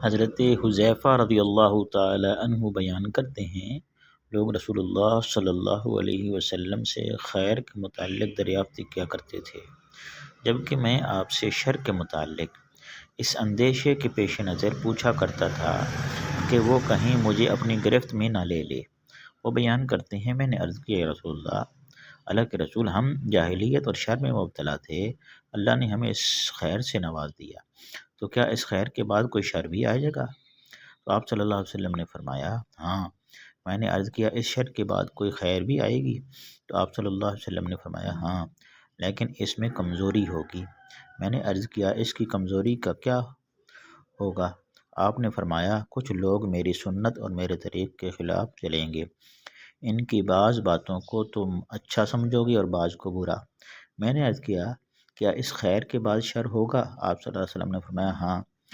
حضرت حذیفہ رضی اللہ تعالی عنہ بیان کرتے ہیں، لوگ رسول اللہ صلی اللہ علیہ وسلم سے خیر کے متعلق دریافت کیا کرتے تھے، جبکہ میں آپ سے شر کے متعلق اس اندیشے کے پیش نظر پوچھا کرتا تھا کہ وہ کہیں مجھے اپنی گرفت میں نہ لے لے۔ وہ بیان کرتے ہیں، میں نے عرض کیا، یا رسول اللہ کے رسول، ہم جاہلیت اور شر میں مبتلا تھے، اللہ نے ہمیں اس خیر سے نواز دیا، تو کیا اس خیر کے بعد کوئی شر بھی آئے گا؟ تو آپ صلی اللہ علیہ وسلم نے فرمایا، ہاں۔ میں نے عرض کیا، اس شر کے بعد کوئی خیر بھی آئے گی؟ تو آپ صلی اللہ علیہ وسلم نے فرمایا، ہاں، لیکن اس میں کمزوری ہوگی۔ میں نے عرض کیا، اس کی کمزوری کا کیا ہوگا؟ آپ نے فرمایا، کچھ لوگ میری سنت اور میرے طریق کے خلاف چلیں گے، ان کی بعض باتوں کو تم اچھا سمجھو گی اور بعض کو برا۔ میں نے عرض کیا، کیا اس خیر کے بعد شر ہوگا؟ آپ صلی اللہ علیہ وسلم نے فرمایا، ہاں،